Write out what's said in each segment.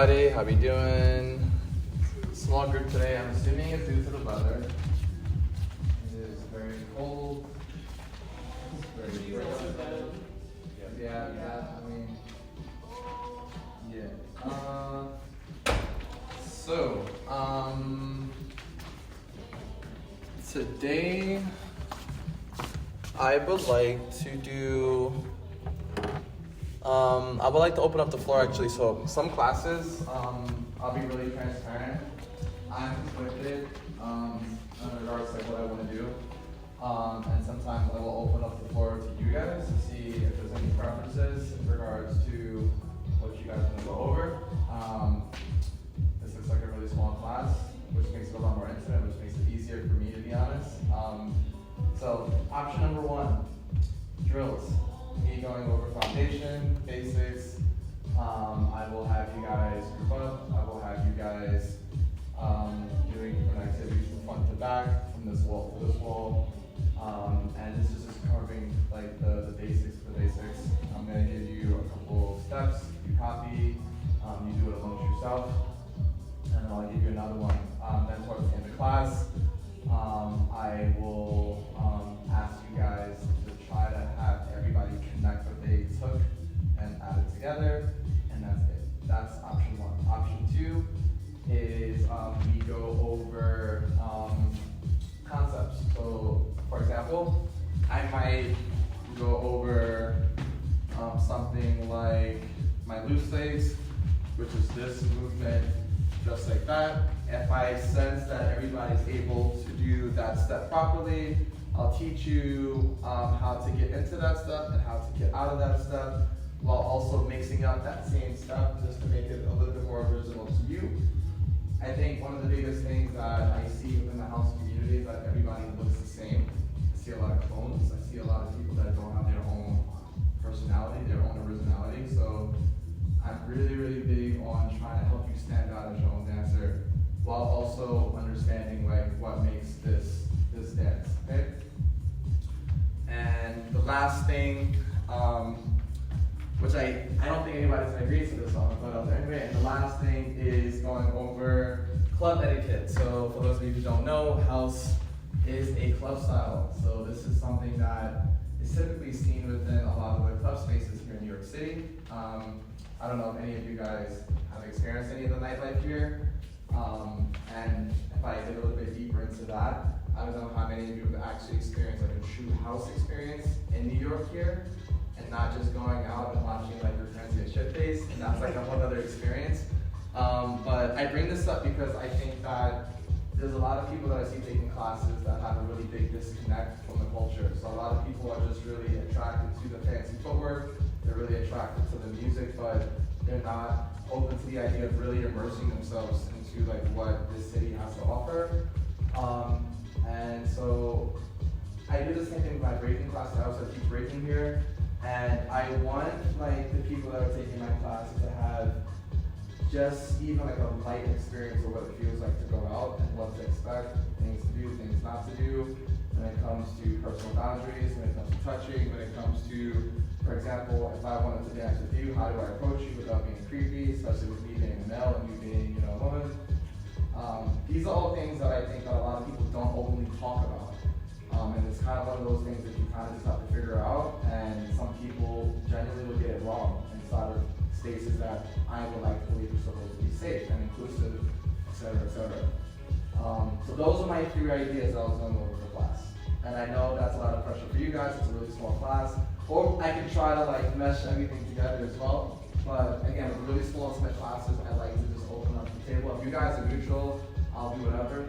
everybody. How we doing? Small group today. I'm assuming it's due to the weather. It is very cold. It's very cold. Yeah, I mean, yeah. Today I would like to do. I would like to open up the floor actually. So some classes, I'll be really transparent. I'm conflicted in regards to like, what I want to do. And sometimes I will open up the floor to you guys to see if there's any preferences in regards to what you guys want to go over. This looks like a really small class, which makes it a lot more intimate, which makes it easier for me to be honest. So option number one, drills. Me going over foundation, basics. I will have you guys group up. I will have you guys doing different activities from front to back, from this wall to this wall. And this is just covering like the basics of the basics. I'm going to give you a couple steps. You copy, you do it amongst yourself, and then I'll give you another one. Then towards the end of class, I will ask you guys to try to have everybody connect what they took and add it together, and that's it. That's option one. Option two is we go over concepts. So, for example, I might go over something like my loose legs, which is this movement, just like that. If I sense that everybody's able to do that step properly, I'll teach you how to get into that step and how to get out of that step, while also mixing up that same step just to make it a little bit more original to you. I think one of the biggest things that I see within the house community is that everybody looks the same. I see a lot of clones. I see a lot of people that don't have their own personality, their own originality. So I'm really, really big on trying to help you stand out as your own dancer, while also understanding like what makes this dance, okay? And the last thing, which I don't think anybody's gonna agree to this on, but anyway, and the last thing is going over club etiquette. So for those of you who don't know, house is a club style. So this is something that is typically seen within a lot of the club spaces here in New York City. I don't know if any of you guys have experienced any of the nightlife here. And if I get a little bit deeper into that, I don't know how many of you have actually experienced like a true house experience in New York here, and not just going out and watching like your friends get shit-faced, and that's like a whole other experience. But I bring this up because I think that there's a lot of people that I see taking classes that have a really big disconnect from the culture. So a lot of people are just really attracted to the fancy footwork, they're really attracted to the music, but they're not open to the idea of really immersing themselves into like what this city has to offer. And so I do the same thing with my breaking class. I also teach breaking here, and I want like the people that are taking my classes to have just even like a light experience of what it feels like to go out and what to expect, things to do, things not to do, when it comes to personal boundaries, when it comes to touching, when it comes to, for example, if I wanted to dance with you, how do I approach you without being creepy, especially with me being a male and you being, a woman. These are all things that I think that a lot of people don't openly talk about. And it's kind of one of those things that you kind of just have to figure out, and some people genuinely will get it wrong inside of spaces that I would like to believe are supposed to be safe and inclusive, et cetera, et cetera. So those are my three ideas that I was going over for class. And I know that's a lot of pressure for you guys, it's a really small class. Or I can try to like mesh everything together as well. But again, with really small intimate classes, I like to just open up the table. If you guys are neutral, I'll do whatever.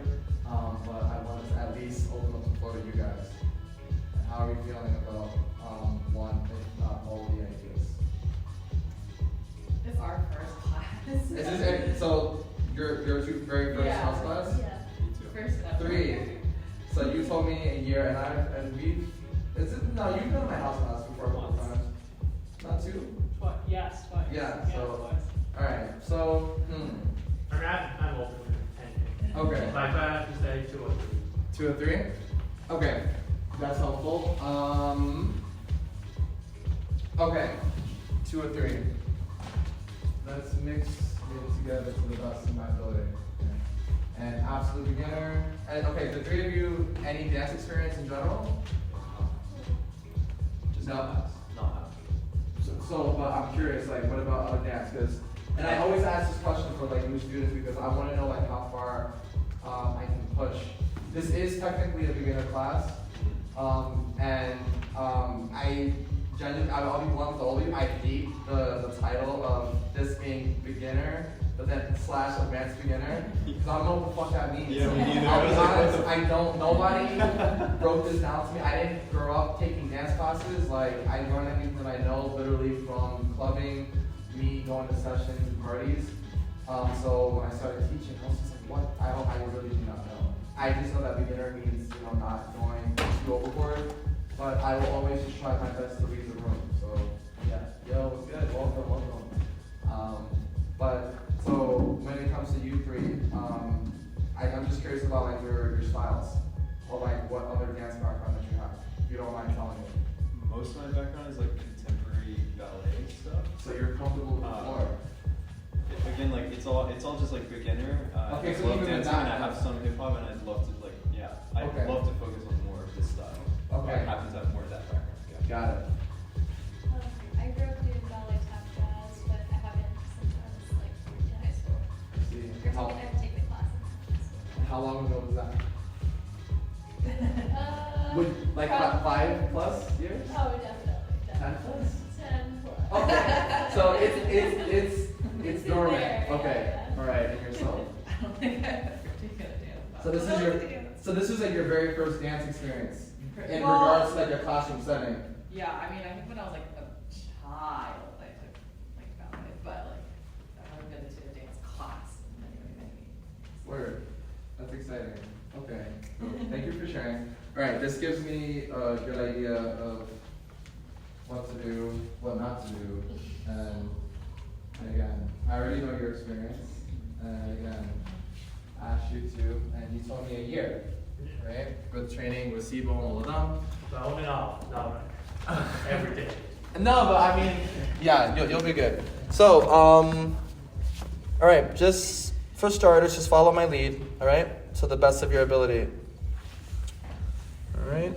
But I wanted to at least open up the floor to you guys. And how are you feeling about one, if not all the ideas? It's our first class. Is this so your very first house class? Yeah. First ever. 3. So you told me a year, and we've. No, you've been to my house class before a couple times. Not 2? Twice. Yes, twice. Yeah. So. Twice. All right. So. I mean, I'm open for 10. Okay. If I have to say 2 or 3. 2 or 3? Okay. That's helpful. Okay. 2 or 3. Let's mix it together to the best of my ability. And absolute beginner. And okay, the three of you, any dance experience in general? Just No. not. So, but I'm curious, like, what about other dance? Because, and I always ask this question for like new students because I want to know like how far I can push. This is technically a beginner class, and I genuinely, I'll be blunt with all of you. I hate the title of this being beginner, but then / advanced beginner, because I don't know what the fuck that means. Yeah, me neither. I'll be honest, I don't. Nobody broke this down to me. I didn't grow up taking dance classes. Like I learned everything I know literally from clubbing, me going to sessions and parties. So when I started teaching, I was just like, what? I really do not know. I just know that beginner means, you know, not going too overboard. But I will always just try my best to read the room. So yeah, yo, what's good? Welcome. But so when it comes to you three, I'm just curious about like your styles or like what other dance background that you have, if you don't mind telling me. Most of my background is like contemporary ballet stuff. So you're comfortable with the floor. Again, like it's all just like beginner. Okay, I so love even dancing that- and I have some hip hop and I'd love to I'd Okay. love to focus on more of this style. Okay. I happen to have more of that background. Yeah. Got it. I grew up doing ballet, tap, jazz, but I haven't since I was like in high school. I see. I've taken the classes in high school. How long ago was that? Like Probably- 5+ years? Oh, definitely. 10 plus? 10 plus. Okay. So it's It's dormant. there, yeah, Okay. yeah. All right. And yourself? I don't think I've ever taken a dance class. So this was like your very first dance experience in Well- regards to like a classroom setting. Yeah, I mean, I think when I was like a child, I took like ballet, but like I haven't been to a dance class in many years. Word. That's exciting. Okay. Thank you for sharing. All right. This gives me a good idea of what to do, what not to do, and again, I already know your experience, and again, I asked you to, and you told me a year, right? With training with SIBO and all of them. No, no, every day. No, but I mean, yeah, you'll be good. So, all right, just for starters, just follow my lead, all right, to the best of your ability. All right.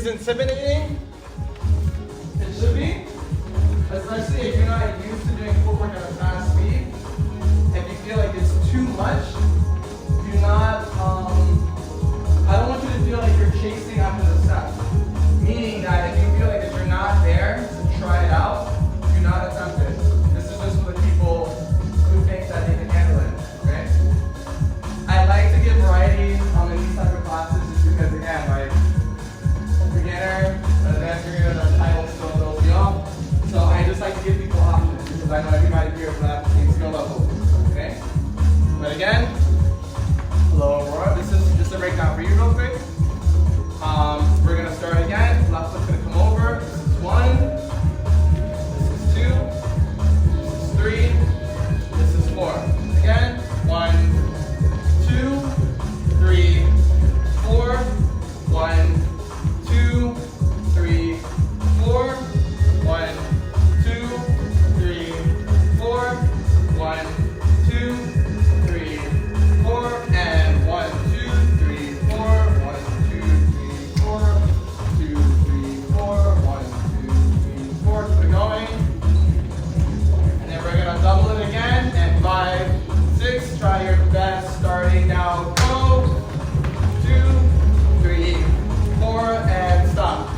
is intimidating. It should be, especially if you're not used to doing footwork at a fast speed. If you feel like it's too much, do not, I don't want you to feel like you're chasing after the steps. Meaning that if you feel like if you're not there to try it out, do not attempt it. This is just for the people who think that they can handle it, okay? I like to give variety in these type of classes just because, again, like, beginner, advanced beginner, the title still throws me off. So I just like to give people options because I know everybody here is not at the same skill level, okay? But again, hello, Aurora. This is just a breakdown for you real quick. We're gonna start again. Left foot's gonna come over. This is 1. This is 2. This is 3. This is 4. Again, 1, 2, 3, 4. 1, 2, 3, 4. 1, 2, 3, 4. 1, 2, 3, 4. And 1, 2, 3, 4. 1, 2, 3, 4. 2, 3, 4. 1, 2, 3, 4. Keep it going. And then we're gonna double it again. And 5, 6. Try your best. Starting now. Go. 2, 3, 4, and stop.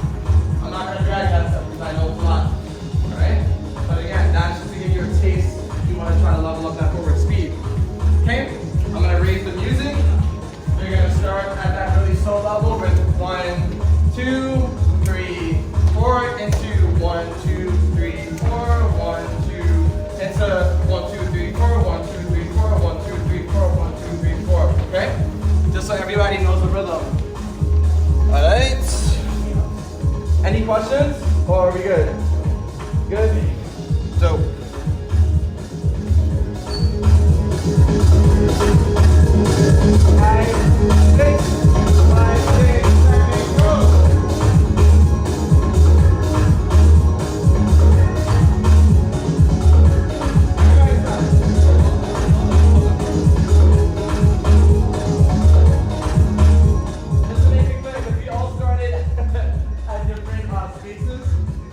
I'm not gonna drag that stuff because I know it's a lot. Alright? But again, that's just to give you a taste if you want to try to level up that forward speed. Okay? I'm gonna raise the music. We're gonna start at that really slow level with 1, 2, 3, 4 into 1, 2, 3, 4, 1, 2, into 1, 2, 3, 4, 1, 2, 3, 4, 1, 2, 3, 4, 1, 2, 3, 4. Okay? Just so everybody knows the rhythm. Alright. Any questions? Or are we good? Good? So. 5, 6, 5, 6, 7, go! Just to make it quick, because we all started at different spaces,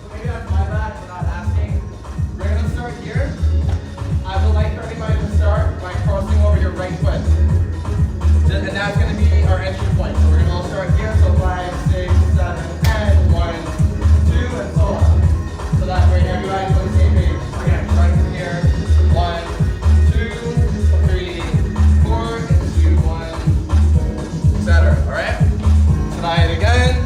so maybe that's my bad for not asking. We're going to start here. I would like for everybody to start by crossing over your right foot. And that's going to be our entry point. So we're going to all start here. So 5, 6, 7, and 1, 2, and so on. So that way everybody's on the same page. Again, right from here. 1, 2, 3, 4, and 2, 1, etc. All right? Try it again.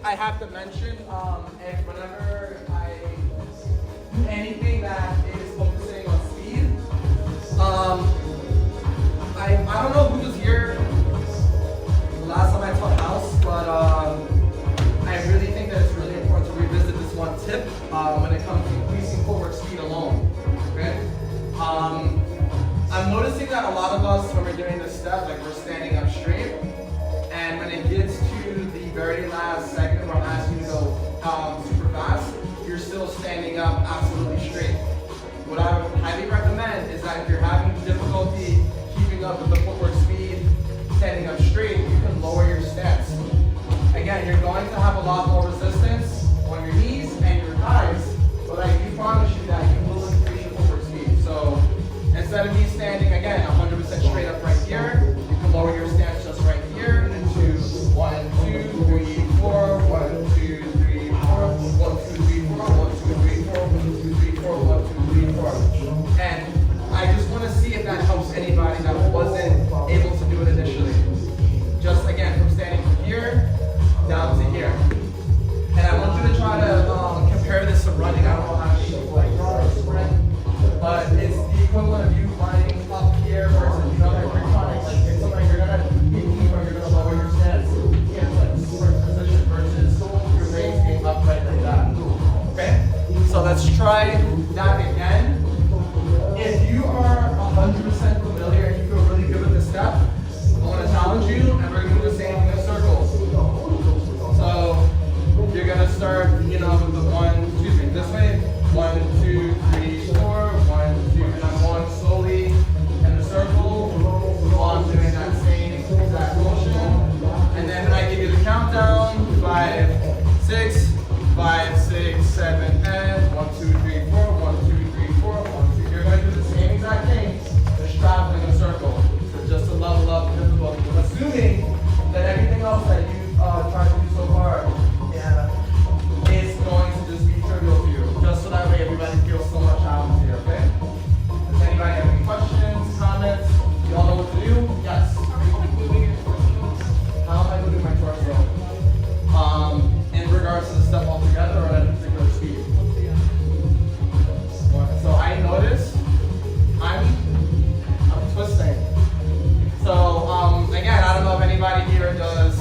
I have to mention, if whenever I do anything that is focusing on speed, I don't know who was here the last time I taught house, but I really think that it's really important to revisit this one tip when it comes to increasing forward speed alone. Okay? I'm noticing that a lot of us, when we're doing this step, like we're standing up straight, and when it gets to the very last segment where I'm asking you to go super fast, you're still standing up absolutely straight. What I would highly recommend is that if you're having difficulty keeping up with the footwork speed, standing up straight, you can lower your stance. Again, you're going to have a lot more resistance on your knees and your thighs, but let's try that again. If you are 100% familiar and you feel really good with the step, I want to challenge you, and we're going to do the same thing in circles. So you're going to start, with the this way. 1, 2, 3, 4. 1, 2, and I'm going slowly in the circle while I'm doing that same exact motion. And then when I give you the countdown, 5, 6, 5, 6, 7, and 1, 2, 3, 4. 1, 2, 3, 4. 1, 2. You're going to do the same exact thing, just traveling in a circle. So just to level up the difficulty. Assuming that everything else that you've tried to do so far is going to just be trivial to you. Just so that way everybody feels so much challenge here, okay? Does anybody have any questions, comments? You all know what to do? Yes? How am I moving my torso? In regards to the step altogether or at a particular speed? So I notice I'm twisting. So again, I don't know if anybody here does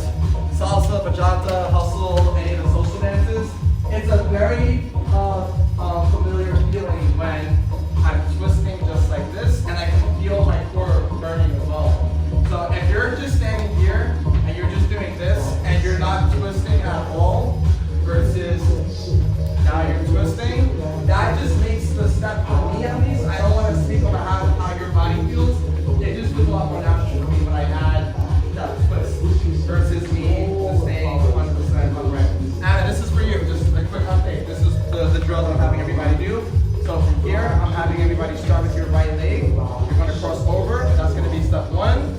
salsa, bachata, hustle, any of the social dances. It's a very familiar feeling when I'm twisting just like this, and I can feel my core burning as well. So if you're just standing here and you're just doing this and you're not twisting at all, versus now you're twisting, that just makes the step, for me at least, I don't want to speak about how your body feels. It just feels a lot more natural for me when I add that twist versus me just staying 100% upright. Anna, this is for you, just a quick update. This is the drill that I'm having everybody do. So from here, I'm having everybody start with your right leg. You're going to cross over. That's going to be step 1.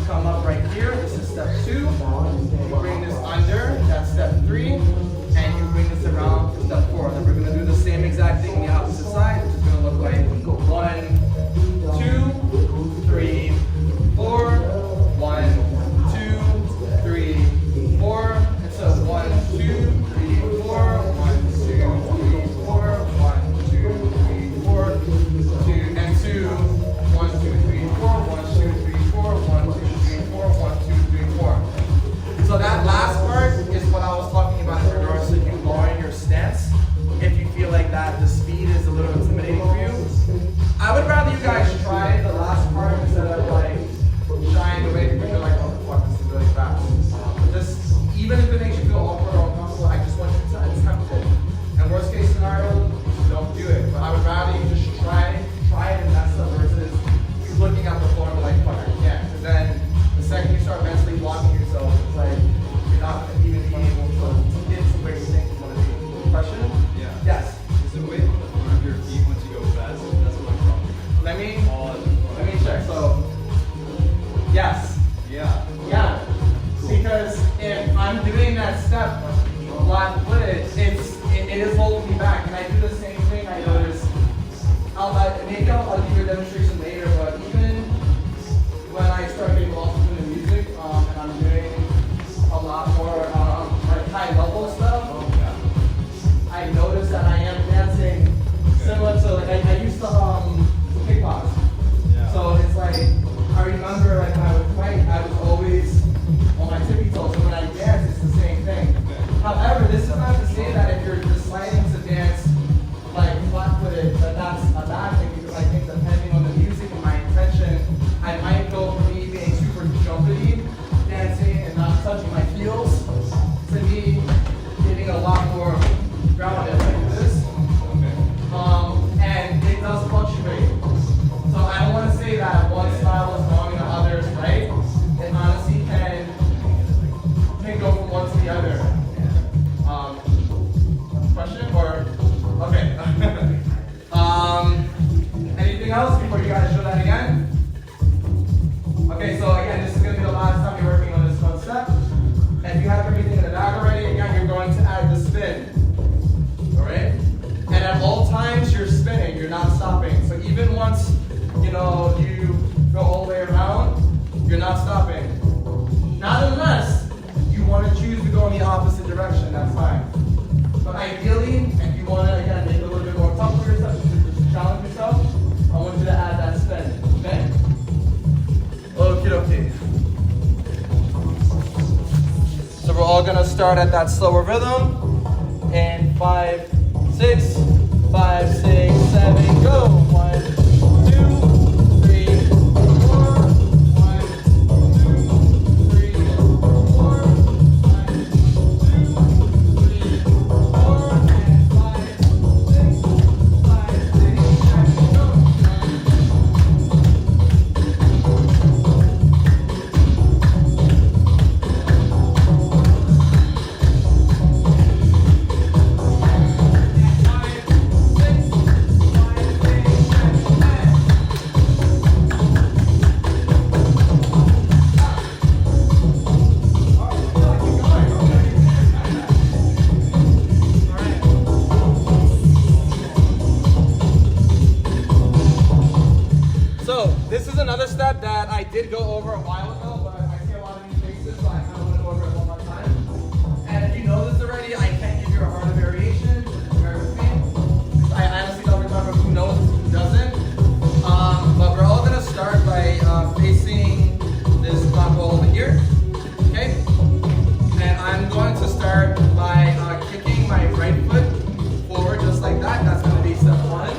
Come up right here. This is step 2. You bring this under. That's step 3. And you bring this around for step 4. Then we're going to do the same exact thing on the opposite side, which is going to look like 1, 2, 3, 4. 1, 2, 3, 4. And so 1, 2, 3, 4. 1, 2, 3, 4. 1, 2, 3, 4. 2 and 2. 1, 2, 3, 4. 1, 2, 3, 4. 1, 2, 3, 4. 1, 2, 3, 4. So that last part is what I was talking about in regards to you lowering your stance. If you feel like that the speed is a little intimidating for you, I would rather you guys try the last part instead of like shying away because you're like, oh fuck, this is really fast. Just even if it makes you feel awkward or uncomfortable, I just want you to attempt it. And worst case scenario, don't do it. But I would rather you just try it and mess up versus you looking at the floor and be like, fuck, I can't. Because then the second you start mentally blocking yourself, it's like you're not going to even be able to get to where you think you want to be. Question? Yeah. Yes. Is it weight on the front of your feet once you go fast? That's what I'm talking about. Let me check. So, yes. Yeah. Yeah. Because if I'm doing that step flat-footed, it is holding me back. And I do the same thing. I notice. Maybe I'll give you a demonstration later, but even when I start getting lost in the music, and I'm doing a lot more like high-level stuff, I notice that I am dancing similar to like I used to kickbox. Yeah. So it's like I remember like when I would fight, I was always on my tippy toes. So when I dance, it's the same thing. However, this is not to say that if you're deciding to dance like flat-footed, that's a bad thing, because I think depending on the music and my intention, I might go from me being super jumpy, dancing and not touching my heels, to me getting a lot more grounded like this. And it does fluctuate. So I don't want to say that one style is wrong and the other is right. It honestly can go from one to the other. Question or okay. Anything else before you guys show that again? Okay, so again, this is going to be the last time you're working on this one step. If you have everything in the bag already, again, you're going to add the spin. Alright? And at all times, you're spinning, you're not stopping. So even once, you go all the way around, you're not stopping. Not unless you want to choose to go in the opposite direction, that's fine. But ideally, if you want to, again, make it a little bit more tough for yourself, just challenge yourself, I want you to add that spin. Okay? Okie dokie. So we're all going to start at that slower rhythm. And 5, 6, that I did go over a while ago, but I see a lot of new faces, so I kind of want to go over it one more time. And if you know this already, I can't give you a harder variation. Just bear with me. I honestly don't remember who knows and who doesn't. But we're all going to start by facing this block wall over here. Okay? And I'm going to start by kicking my right foot forward just like that. That's going to be step one.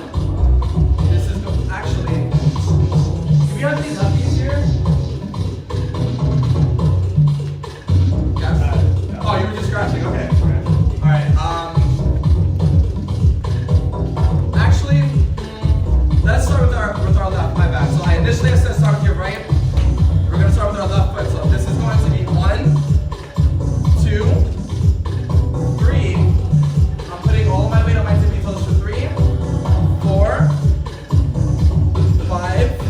This is actually, do we have any lefties here? Yes? Oh, you were just scratching. Okay. All right. Actually, let's start with our left. My bad. So initially I said start with your right. We're going to start with our left foot. So this is going to be 1, 2, 3. I'm putting all my weight on my tippy toes for 3, 4, 5,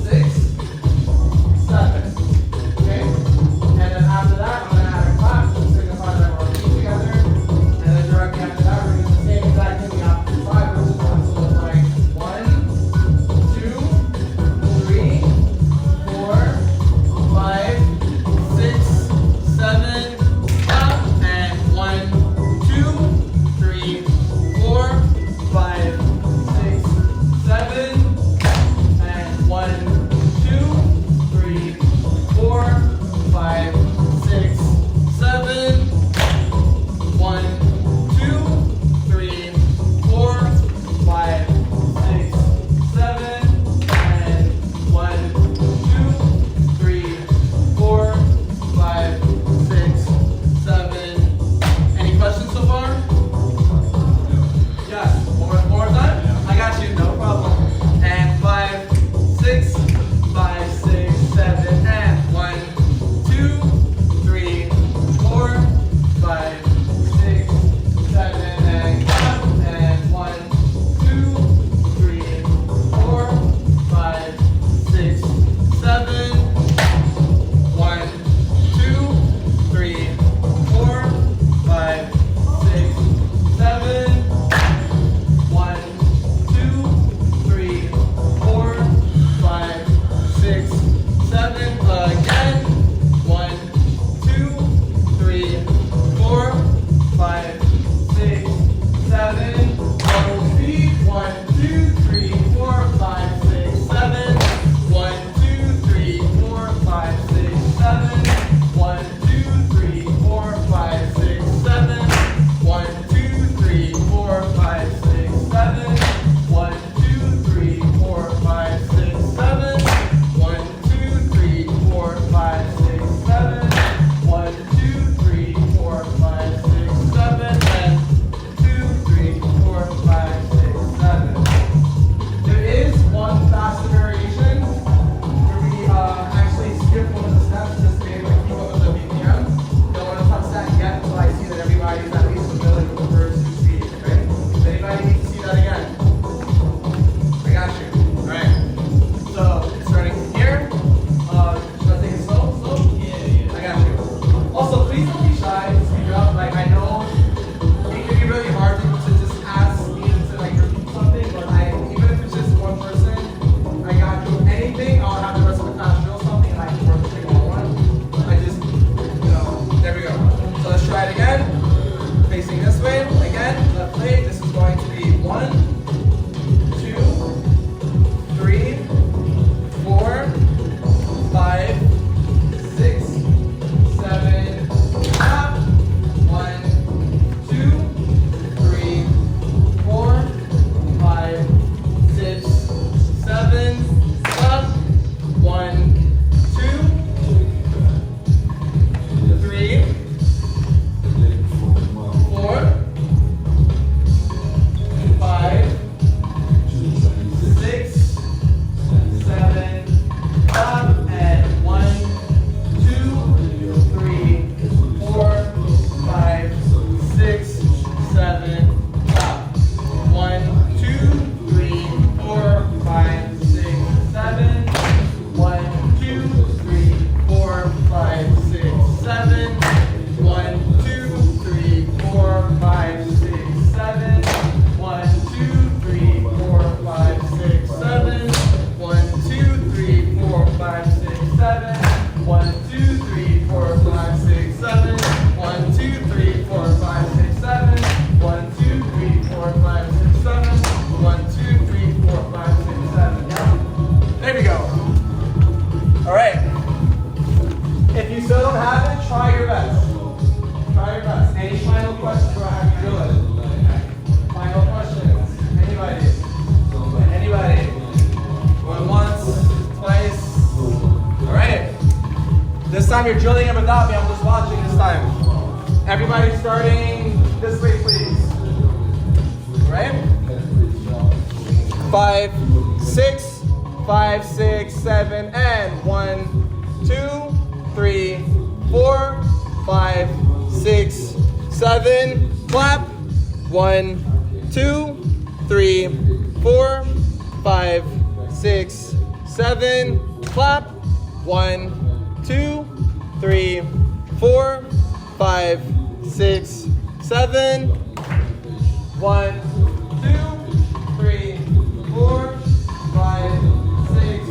6, 7. Okay? And then after that, I'm going to add a clap to signify that we're on feet together. And then directly after that, we're doing the same exact thing we have to 5, which is going to look like 1, 2, 3, 4, 5, 6, 7, up, and 1, 2, 3, 4, 5, 6, 7, and 1, 2, 3, 4, 5, 6, 7, 1, 2, 3, 4, 5, 6, 7, and 1, 2, 3, 4, 5, 6, 7. Any questions so far? Yes. One more time? I got you. No problem. And 5, 6, 5, 6, 7, and 1, 2, 3, 4, 5, 6, 7, and clap. And 1, 2, 3, 4, 5, 6, 7. 1, 2, 3, 4, 5, 6, 7. 1, 2, 3, 4, 5, 6, 7. Again. 1, 2, 3, 4, 5, 6, 7. Double speed. 1, 2, 3, 4, 5, 6, 7. 1, 2, 3, 4, 5, 6, 7. 1, 2, 3, 4, 5, 6, 7. 1, 2, 3, 4, 5, 6, 7. 1, 2, 3, 4, 5, 6, 7. 1, 2, 3, 4, 5, 6, 7. 1, 2, 3, 4, 5, 6, 7. And 2, 3, 4, you're drilling it without me, I'm just watching this time. Everybody starting this way, please. All right? 5, 6, 5, 6, 7, and 1, 2, 3, 4, 5, 6, 7. Clap. 1, 2, 3, 4, 5, 6, 7. Clap. 1, 2, 3, 4, 5, 6, 7. 1, 2, 3, 4, 5, 6,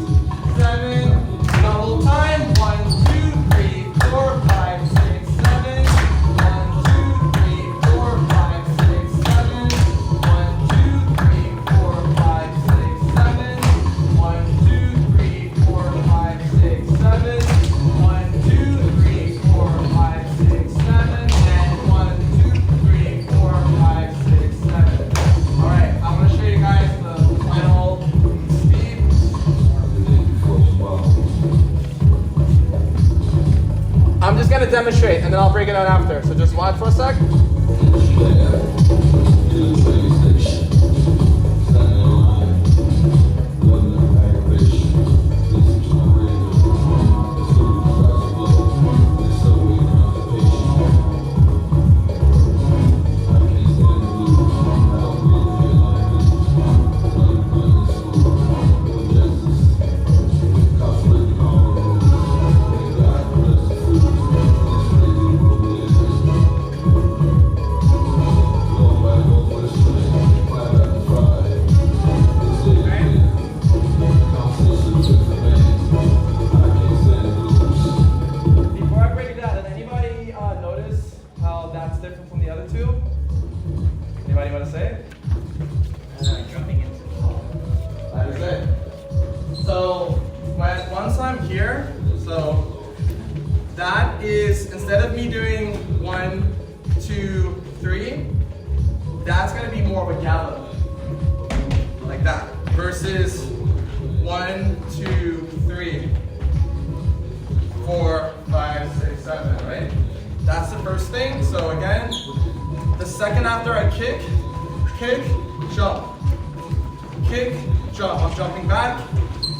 7. The whole time. 1, 2, 3, 4, 5, 6, 7. 1, 2, 3, 4, 5, 6, 7. 1, 2, 3, 4, 5, 6, 7. 1, 2, 3, 4, 5, 6, 7. 1, 2, 3, 4, 5, 6, 7. And 1, 2, 3, 4, 5, 6, 7. All right, I'm gonna show you guys the final speed. I'm just gonna demonstrate and then I'll break it out after. So just watch for a sec. Before I break it down, did anybody notice how that's different from the other two? Anybody want to say? Jumping into the ball. That is it. So once I'm here, so that is, instead of me doing 1, 2, 3, that's gonna be more of a gallop. Like that. Versus 1, 2, 3, 4, 5, 6, 7, right? That's the first thing. So again, the second after I kick, jump. Kick, jump. I'm jumping back,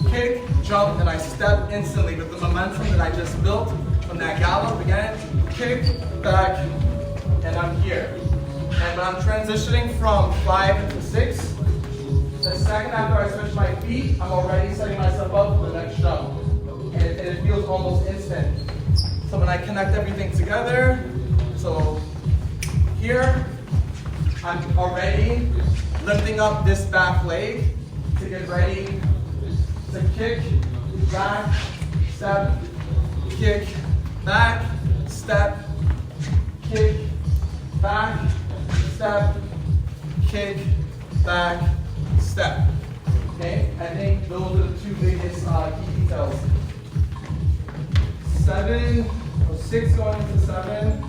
kick, jump, and I step instantly with the momentum that I just built from that gallop. Again, kick, back, and I'm here. And when I'm transitioning from 5 into 6, the second after I switch my feet, I'm already setting myself up for the next jump. And it feels almost instant. So when I connect everything together, so here, I'm already lifting up this back leg to get ready to kick, back, step, kick, back, step, kick, back, step, kick, back, step. Okay, I think those are the two biggest key details. 6 going into 7.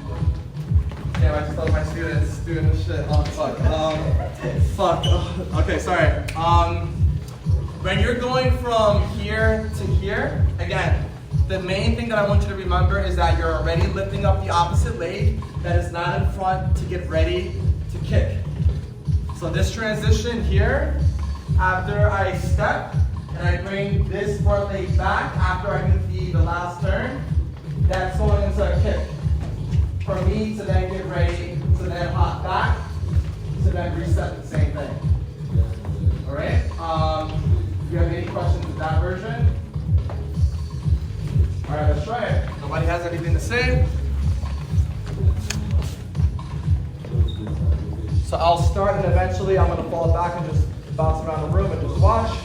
Damn, I just told my students doing this shit. Oh, fuck. Fuck. Oh, okay, sorry. When you're going from here to here, again, the main thing that I want you to remember is that you're already lifting up the opposite leg that is not in front to get ready to kick. So this transition here, after I step and I bring this front leg back after I do the last turn, that's going into a kick. For me to then get ready to then hop back, to then reset the same thing. All right? Do you have any questions with that version? All right, let's try it. Nobody has anything to say? So I'll start and eventually I'm gonna fall back and just bounce around the room and just watch.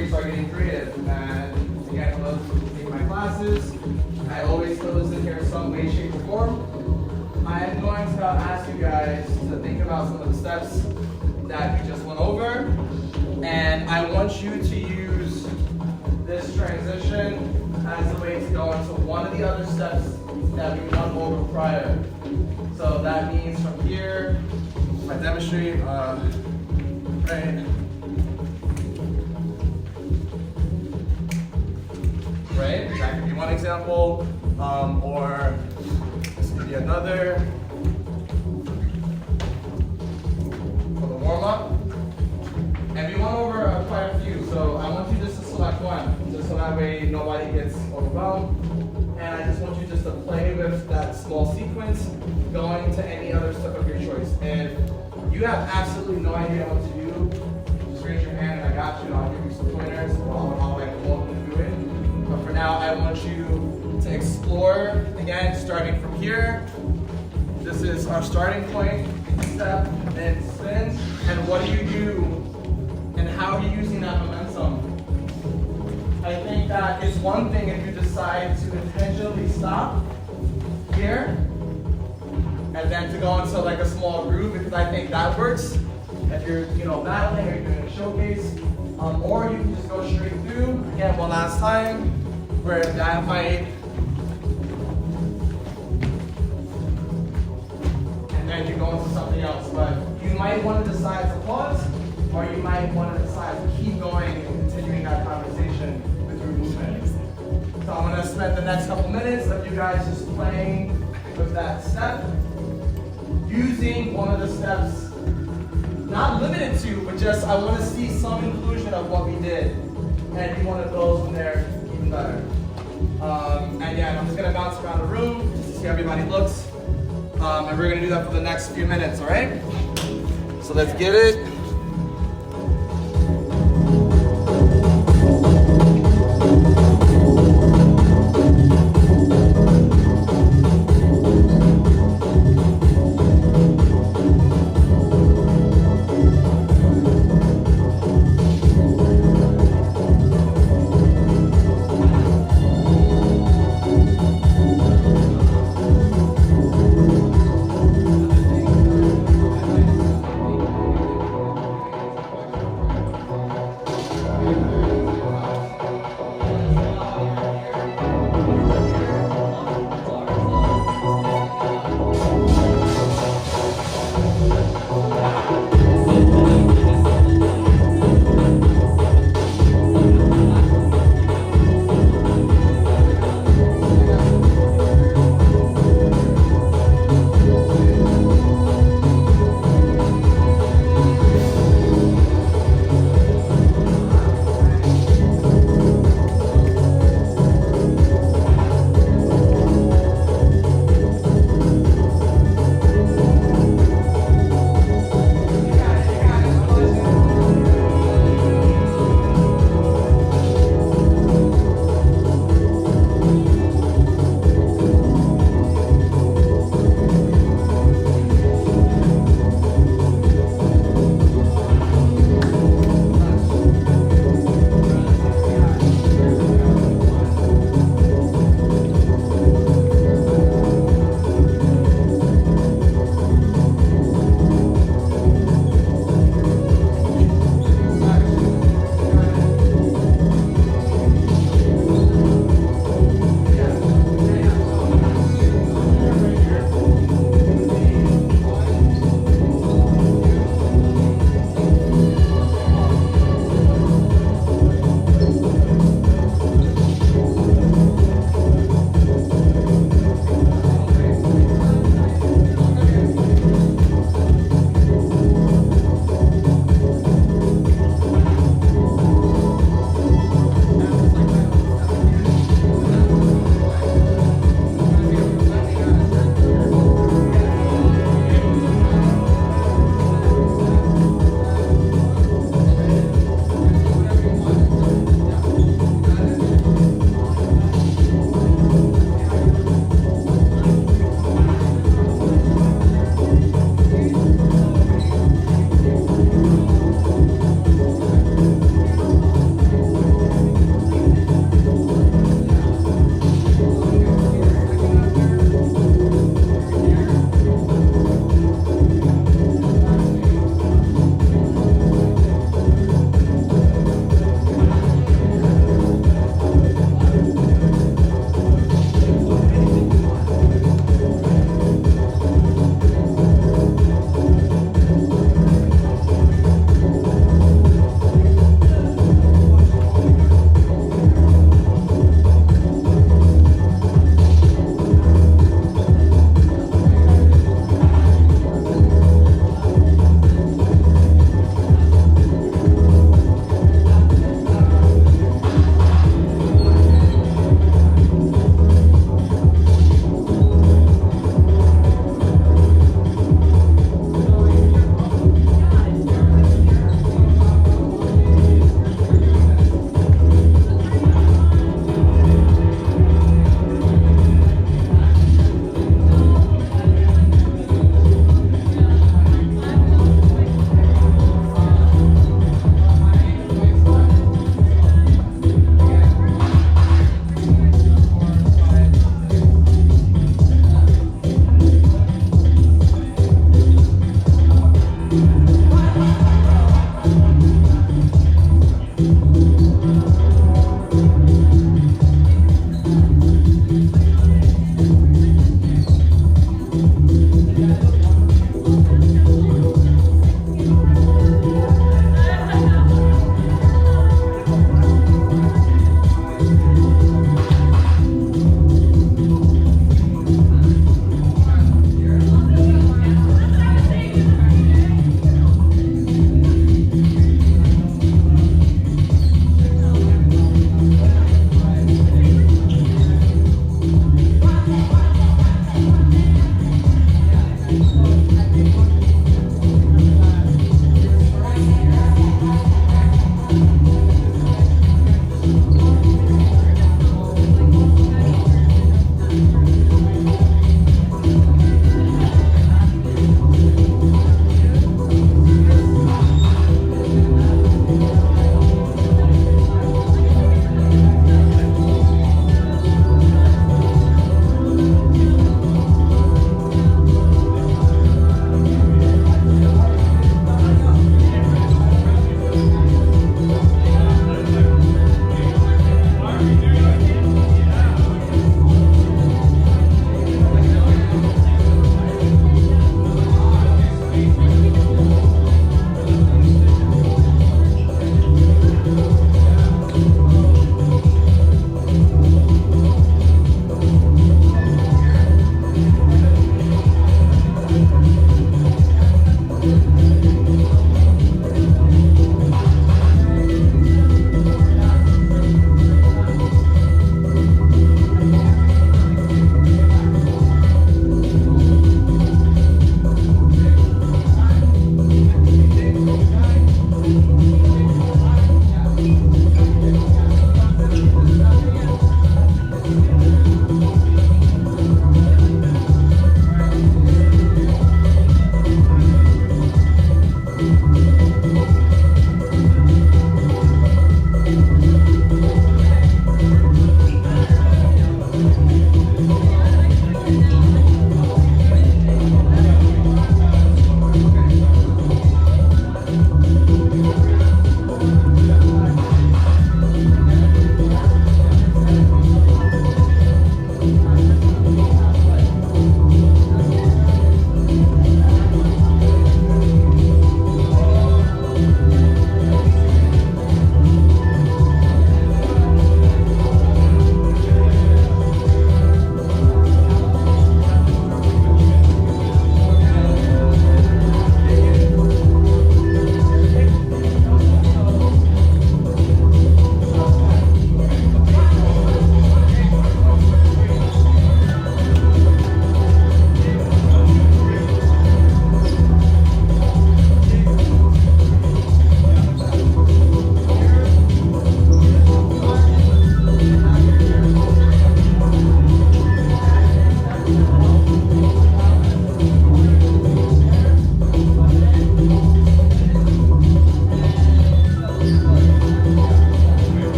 where you start getting creative. And again, for those who take my classes, I always throw this in here some way, shape, or form. I am going to ask you guys to think about some of the steps that we just went over. And I want you to use this transition as a way to go into one of the other steps that we went over prior. So that means from here, if I demonstrate, right? Right, that could be one example, or this could be another. For the warm-up. And we went over quite a few, so I want you just to select one, just so that way nobody gets overwhelmed. And I just want you just to play with that small sequence, going to any other step of your choice. If you have absolutely no idea what to do, just raise your hand and I got you, and I'll give you some pointers on how I can walk you through it. But for now, I want you to explore, again, starting from here. This is our starting point, step, then spin, and what do you do, and how are you using that momentum? I think that it's one thing if you decide to intentionally stop here, and then to go into like a small groove, because I think that works. If you're, battling or you're doing a showcase, or you can just go straight through. Again, one last time, where that might, and then you go into something else. But you might want to decide to pause, or you might want to decide to keep going and continuing that conversation with your movement. So I'm going to spend the next couple minutes of you guys just playing with that step, using one of the steps, not limited to, but just I want to see some inclusion of what we did, and you want to build from there even better. And yeah, I'm just going to bounce around the room just to see how everybody looks, and we're going to do that for the next few minutes, all right? So let's get it.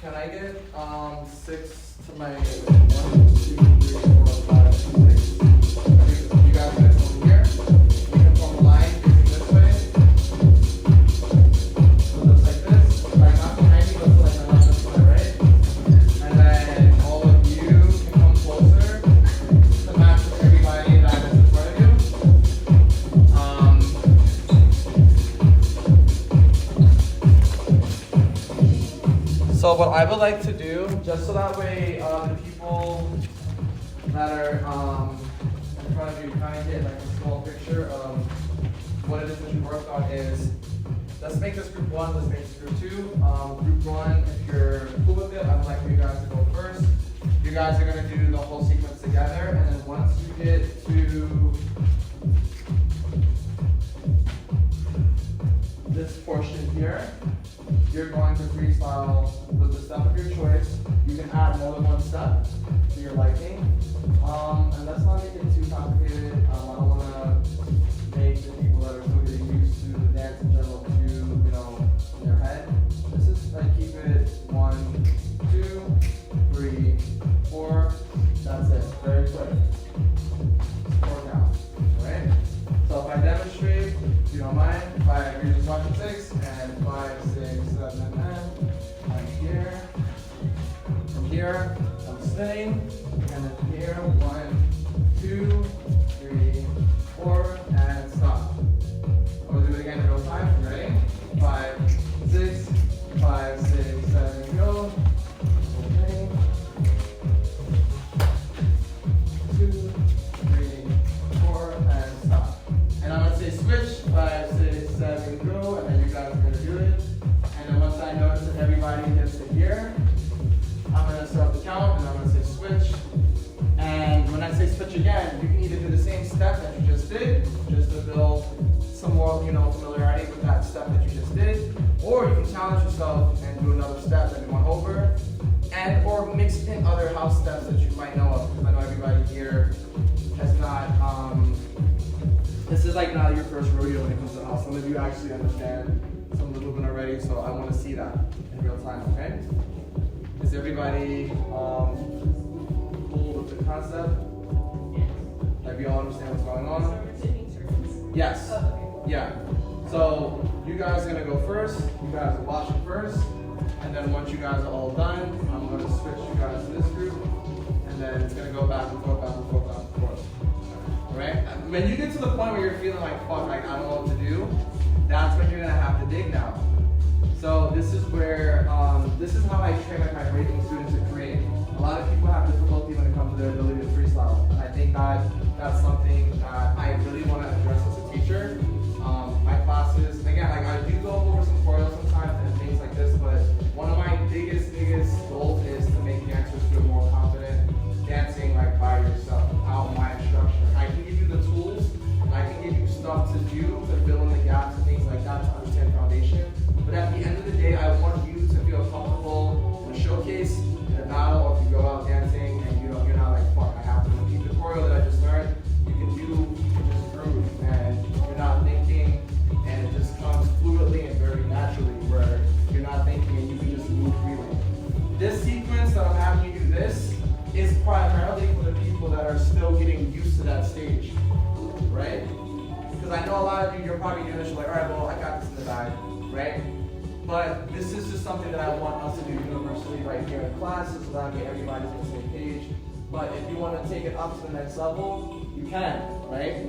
Can I get 6 to my 1, 2, 3, 4, 5, 6? You guys gonna come here? We can form a line facing this way. So it looks like this. Like not behind me, but to like the left of the right. And then all of you can come closer to match with everybody that is in front of you. So what I would like to do, just so that way the people that are in front of you kind of get like a small picture of what it is that you worked on is, let's make this group 1, let's make this group 2. Group 1, if you're cool with it, I would like for you guys to go first. You guys are going to do the whole sequence together, and then once you get to this portion here, you're going to freestyle with the step of your choice. You can add more than one step to your liking. And let's not make it too complicated. I don't want to make the people that are still getting used to the dance in general too, in their head. This is like keep it 1, 2, 3, 4. That's it. Very quick. 4 count. Alright? So if I demonstrate, if you don't mind, if I agree to 5 and 6, and 5, 6, 7, and 9, I'm here. From here, I'm spinning, and then from here, 1, 2, 3, 4, and stop. I'm gonna do it again in real time. Ready? 5, 6, 5, 6, 7, go. Okay. 2, 3, 4, and stop. And I'm gonna say switch, 5, 6, 7, go, and then you guys are gonna do it. And then once I notice that everybody gets to here, I'm gonna start the count, and I'm gonna say switch. And when I say switch again, you can either do the same step that you just did, just to build some more, familiarity with that step that you just did, or you can challenge yourself and do another step that you went over, and or mix in other house steps that you might know of. Because I know everybody here has not. This is like not your first rodeo when it comes to house. Some of you actually understand some of the movement already, so I want to see that in real time. Okay? Is everybody cool with the concept? Like we all understand what's going on? Yes. Yeah. So you guys are gonna go first. You guys are watching first, and then once you guys are all done, I'm gonna switch you guys to this group, and then it's gonna go back and forth, back and forth, back and forth. All right? When you get to the point where you're feeling like, fuck, like, I don't know what to do, that's when you're gonna have to dig now. So this is where, this is how I train like my breaking students to create. A lot of people have difficulty when it comes to their ability to freestyle. And I think that that's something that I really want to address as a teacher. My classes, again, like I do go over some choreos sometimes and things like this, but one of my biggest goals is to make dancers feel more confident dancing like by yourself, without my instruction. I can give you the tools, and I can give you stuff to do to fill in the gaps and things like that to understand foundation. But at the end of the day, I want you to feel comfortable in a showcase, in a battle, or if you go out dancing and you're not like, fuck, I have to repeat the choreo that I just learned. You can just groove, and you're not thinking, and it just comes fluidly and very naturally, where you're not thinking and you can just move freely. This sequence that I'm having you do this is primarily for the people that are still getting used to that stage, right? Because I know a lot of you, you're probably doing this, you're like, all right, well, I got this in the bag, right? But this is just something that I want us to do universally right here in classes so that everybody's on the same page. But if you want to take it up to the next level, you can, right?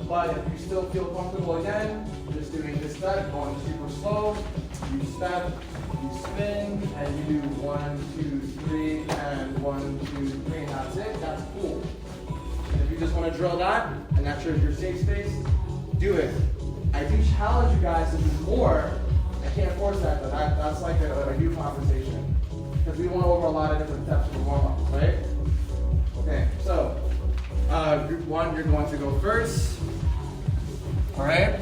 But if you still feel comfortable again, just doing this step, going super slow, you step, you spin, and you do 1, 2, 3, and 1, 2, 3, and that's it. That's cool. And if you just want to drill that, and that's your safe space, do it. I do challenge you guys to do more. I can't force that, but that's like a new conversation. Because we went over a lot of different steps of the warm-up, right? Okay, so group 1, you're going to go first. All right?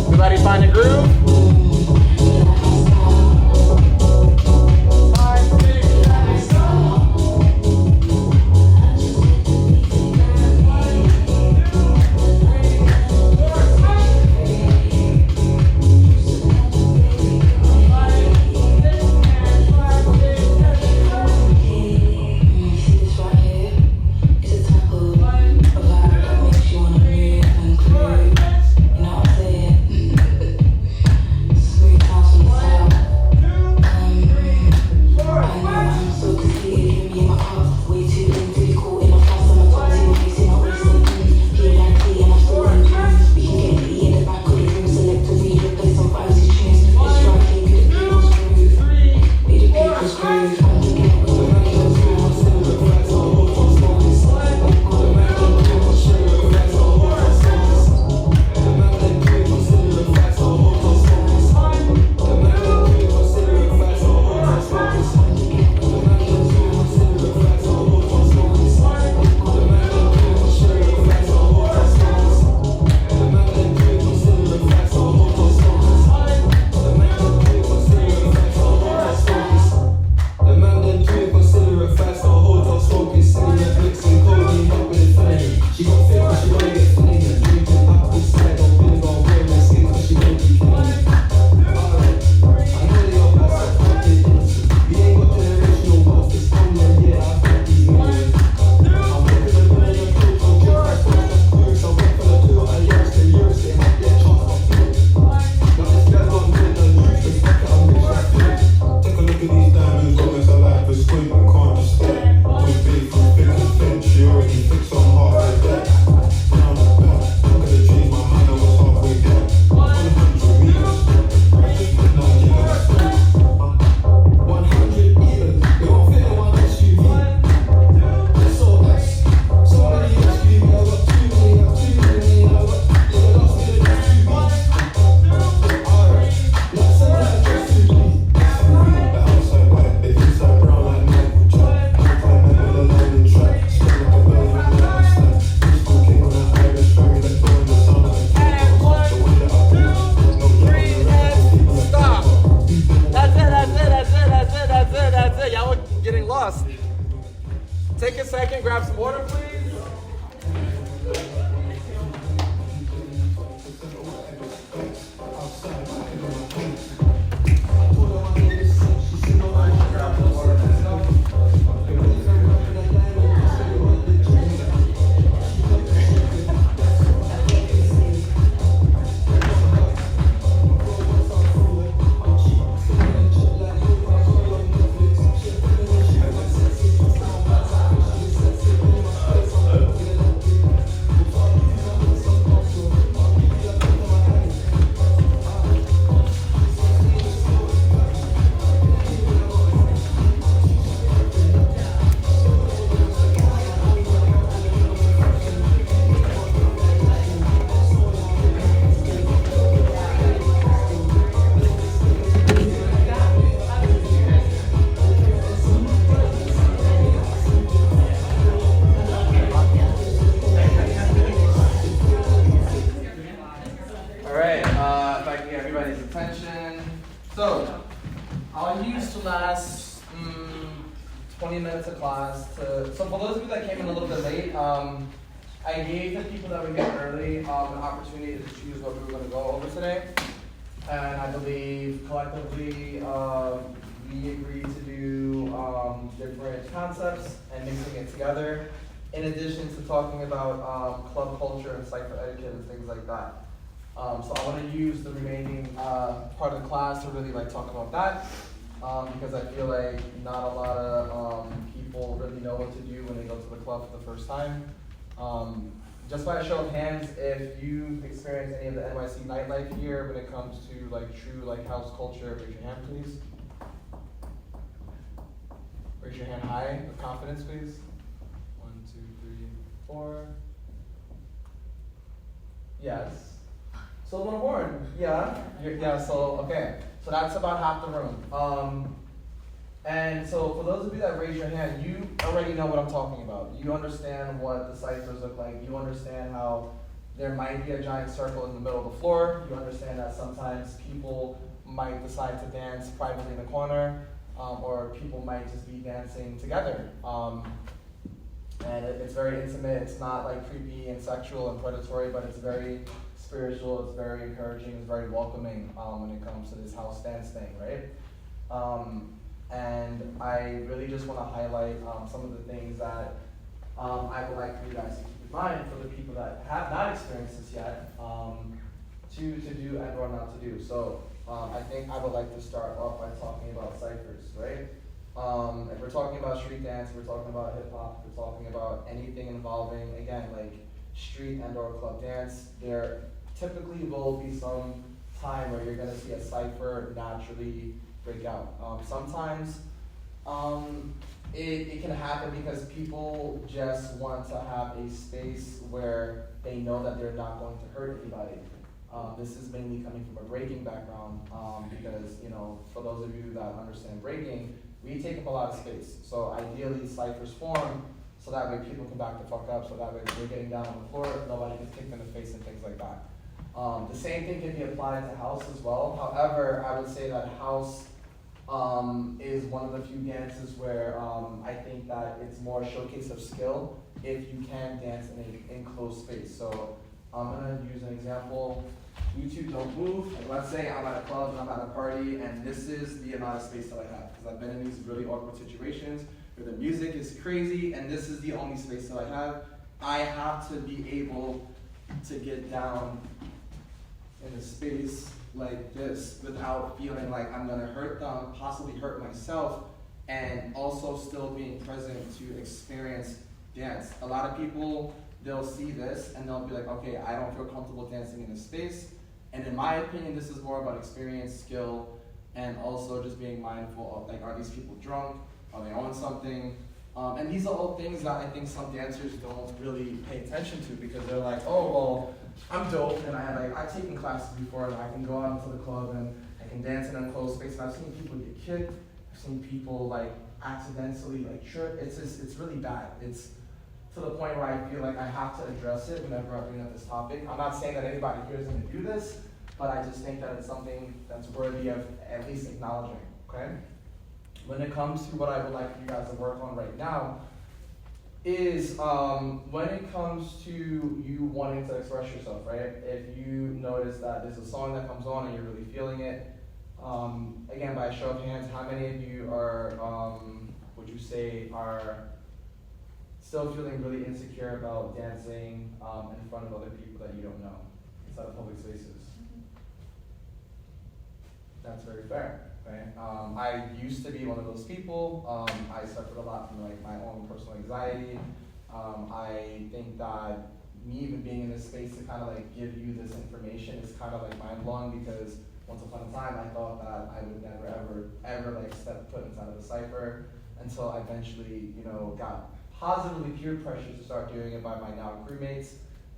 Everybody find a groove? 5, 6, 7, go! 20 minutes of class so for those of you that came in a little bit late, I gave the people that were here early an opportunity to choose what we were going to go over today. And I believe collectively we agreed to do different concepts and mixing it together, in addition to talking about club culture and cipher etiquette and things like that. So I want to use the remaining part of the class to really talk about that, because I feel like not a lot of people really know what to do when they go to the club for the first time. Just by a show of hands, if you've experienced any of the NYC nightlife here when it comes to true house culture, raise your hand please. Raise your hand high with confidence please. 1, 2, 3, 4. Yes. So little Warren, yeah, so okay. So that's about half the room. And so for those of you that raise your hand, you already know what I'm talking about. You understand what the ciphers look like. You understand how there might be a giant circle in the middle of the floor. You understand that sometimes people might decide to dance privately in the corner, or people might just be dancing together. And it's very intimate. It's not creepy and sexual and predatory, but it's very spiritual. It's very encouraging. It's very welcoming when it comes to this house dance thing, right? And I really just want to highlight some of the things that I would like for you guys to keep in mind for the people that have not experienced this yet, to do and or not to do. So I think I would like to start off by talking about ciphers, right? If we're talking about street dance, we're talking about hip hop, we're talking about anything involving, again, street and or club dance, there typically will be some time where you're going to see a cipher naturally break out. Sometimes it can happen because people just want to have a space where they know that they're not going to hurt anybody. This is mainly coming from a breaking background, because for those of you that understand breaking, we take up a lot of space. So ideally ciphers form so that way people can back the fuck up, so that way we're getting down on the floor, nobody gets kicked in the face and things like that. The same thing can be applied to house as well. However, I would say that house is one of the few dances where I think that it's more a showcase of skill if you can dance in an enclosed space. So I'm gonna use an example. You two don't move. Let's say I'm at a club and I'm at a party and this is the amount of space that I have, because I've been in these really awkward situations where the music is crazy and this is the only space that I have. I have to be able to get down in a space like this without feeling like I'm gonna hurt them, possibly hurt myself, and also still being present to experience dance. A lot of people, they'll see this and they'll be like, okay, I don't feel comfortable dancing in this space. And in my opinion, this is more about experience, skill, and also just being mindful of are these people drunk? Are they on something? And these are all things that I think some dancers don't really pay attention to, because they're like, oh, well, I'm dope, and I've taken classes before, and I can go out into the club and I can dance in an enclosed space. And I've seen people get kicked. I've seen people accidentally trip. It's really bad. It's to the point where I feel like I have to address it whenever I bring up this topic. I'm not saying that anybody here is going to do this, but I just think that it's something that's worthy of at least acknowledging. Okay. When it comes to what I would like for you guys to work on right now, is when it comes to you wanting to express yourself, right? If you notice that there's a song that comes on and you're really feeling it, again, by a show of hands, how many of you are, would you say, are still feeling really insecure about dancing in front of other people that you don't know inside of public spaces? That's very fair. Right? I used to be one of those people. I suffered a lot from my own personal anxiety. I think that me even being in this space to kind of give you this information is kind of mind blowing, because once upon a time I thought that I would never ever step foot inside of a cipher until I eventually got positively peer pressure to start doing it by my now crewmates,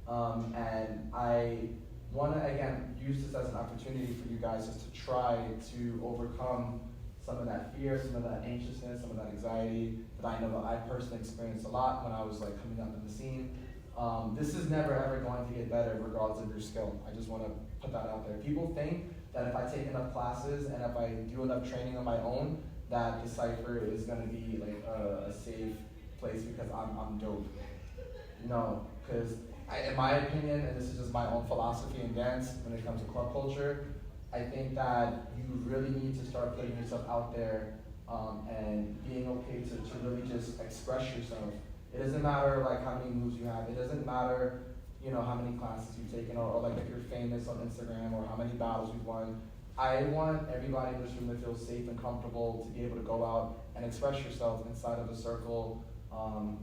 and I want to, again, use this as an opportunity for you guys just to try to overcome some of that fear, some of that anxiousness, some of that anxiety that I know that I personally experienced a lot when I was coming up in the scene. This is never ever going to get better regardless of your skill. I just want to put that out there. People think that if I take enough classes and if I do enough training on my own, that the cypher is gonna be like a safe place because I'm dope. No, because in my opinion, and this is just my own philosophy in dance when it comes to club culture, I think that you really need to start putting yourself out there and being okay to really just express yourself. It doesn't matter like how many moves you have. It doesn't matter, you know, how many classes you've taken or like if you're famous on Instagram or how many battles you've won. I want everybody in this room to feel safe and comfortable to be able to go out and express yourself inside of the circle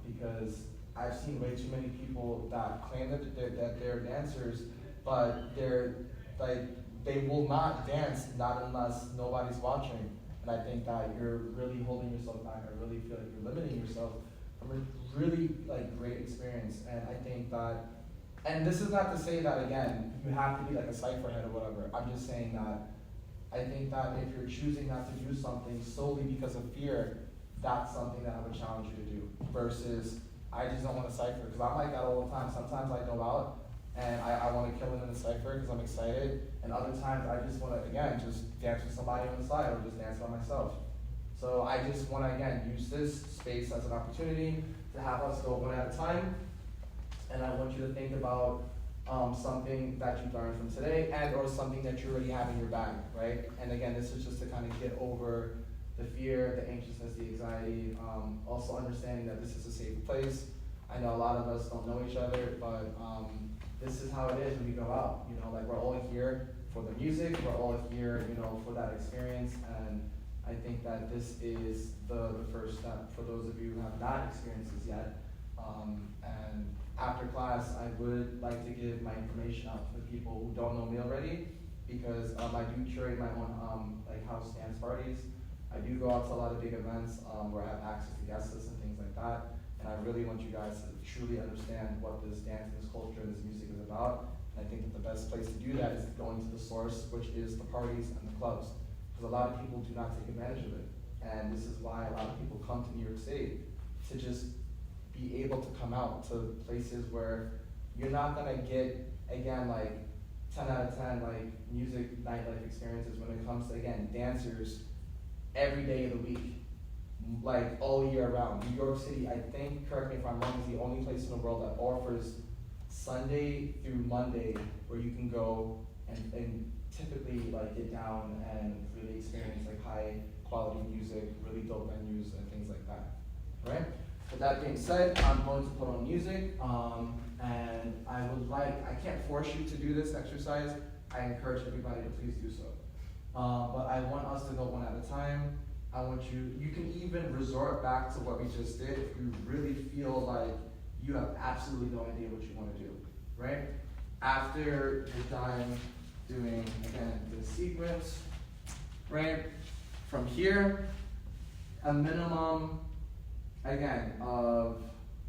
because I've seen way too many people that claim that they're dancers, but they're like, they will not dance not unless nobody's watching. And I think that you're really holding yourself back. I really feel like you're limiting yourself from a really like great experience. And I think that, and this is not to say that again, you have to be like a cypher head or whatever. I'm just saying that I think that if you're choosing not to do something solely because of fear, that's something that I would challenge you to do. Versus, I just don't want to cypher, because I'm like that all the time. Sometimes I go out and I want to kill it in the cypher because I'm excited, and other times I just want to, again, just dance with somebody on the side or just dance by myself. So I just want to, again, use this space as an opportunity to have us go one at a time, and I want you to think about something that you learned from today and or something that you already have in your bag, right? And again, this is just to kind of get over the fear, the anxiousness, the anxiety, also understanding that this is a safe place. I know a lot of us don't know each other, but this is how it is when we go out. You know, like we're all here for the music, we're all here, you know, for that experience, and I think that this is the first step for those of you who have not experienced this yet. And after class, I would like to give my information out to the people who don't know me already, because I do curate my own like house dance parties. I do go out to a lot of big events where I have access to guest lists and things like that. And I really want you guys to truly understand what this dance, this culture, this music is about. And I think that the best place to do that is going to the source, which is the parties and the clubs. Because a lot of people do not take advantage of it. And this is why a lot of people come to New York City, to just be able to come out to places where you're not gonna get, again, like 10 out of 10 like music nightlife experiences when it comes to, again, dancers every day of the week, like all year round. New York City, I think, correct me if I'm wrong, is the only place in the world that offers Sunday through Monday where you can go and typically like get down and really experience like high quality music, really dope venues and things like that, right? With that being said, I'm going to put on music, and I would like, I can't force you to do this exercise. I encourage everybody to please do so. But I want us to go one at a time. I want you can even resort back to what we just did if you really feel like you have absolutely no idea what you want to do, right? After you're done doing, again, the sequence, right? From here, a minimum, again, of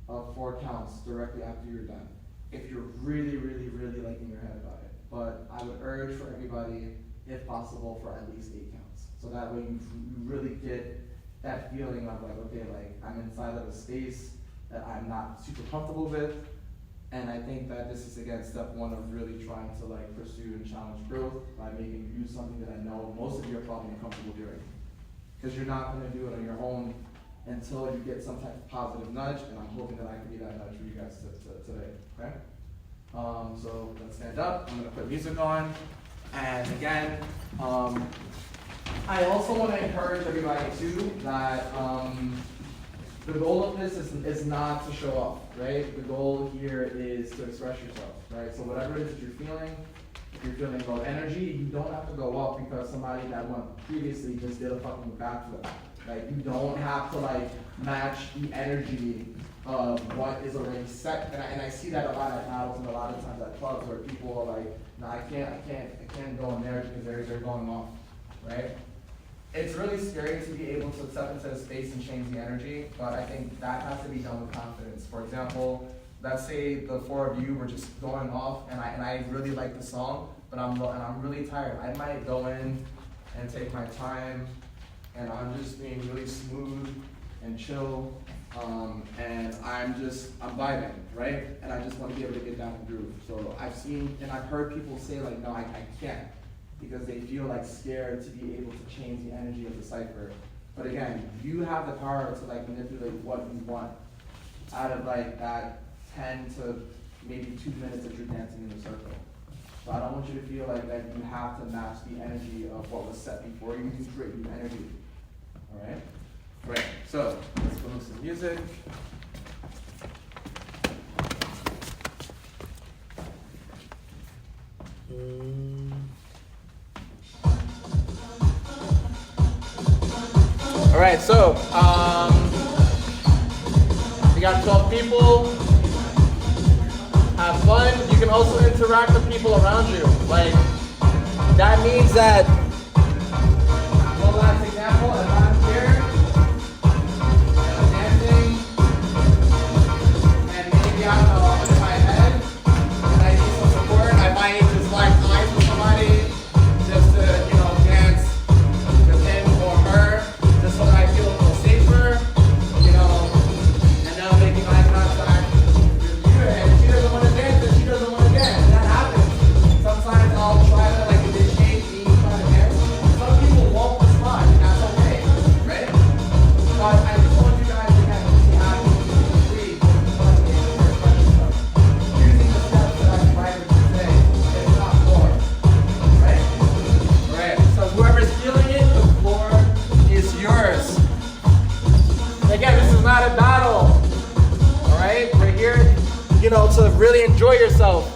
4 counts directly after you're done. If you're really, really, really like in your head about it. But I would urge for everybody, if possible, for at least 8 counts. So that way you really get that feeling of like, okay, like I'm inside of a space that I'm not super comfortable with. And I think that this is, again, step 1 of really trying to like pursue and challenge growth by making you do something that I know most of you are probably uncomfortable doing. Because you're not gonna do it on your own until you get some type of positive nudge, and I'm hoping that I can be that nudge for you guys today, okay? So let's stand up. I'm gonna put music on. And again, I also want to encourage everybody too that the goal of this is not to show off, right? The goal here is to express yourself, right? So whatever it is that you're feeling, if you're feeling low energy, you don't have to go up because somebody that won previously just did a fucking backflip. Like, you don't have to like match the energy of what is already set. And I see that a lot at battles and a lot of times at clubs where people are like, no, I can't go in there because they're going off, right? It's really scary to be able to step into a space and change the energy, but I think that has to be done with confidence. For example, let's say the 4 of you were just going off and I really like the song, but I'm really tired. I might go in and take my time, and I'm just being really smooth and chill, and I'm vibing, right? And I just want to be able to get down and groove. So I've seen and I've heard people say like, no, I can't, because they feel like scared to be able to change the energy of the cipher. But again, you have the power to like manipulate what you want out of like that 10 to maybe 2 minutes that you're dancing in the circle. So I don't want you to feel like that you have to match the energy of what was set before you to create new energy. All right? Great. So let's go with some music. All right, so we got 12 people. Have fun. You can also interact with people around you. Like, that means that, one last example, if I'm here, and I'm dancing, and maybe I don't know, I'm in my head, and I need some support, I might just like eyes with somebody, just to, you know, dance with him or her, just so that I feel a little safer, you know, and now making eye contact with you, and she doesn't want to dance, and she doesn't want to dance. That happens. Sometimes I'll try to like initiate me trying to dance. Some people won't respond, and that's okay, right? But I just want you guys to get be happy, be free, using the steps that I provided today. It's not more, right? Alright, so whoever's feeling it, the floor is yours. Again, this is not a battle. Alright? We're here, you know, to really enjoy yourself.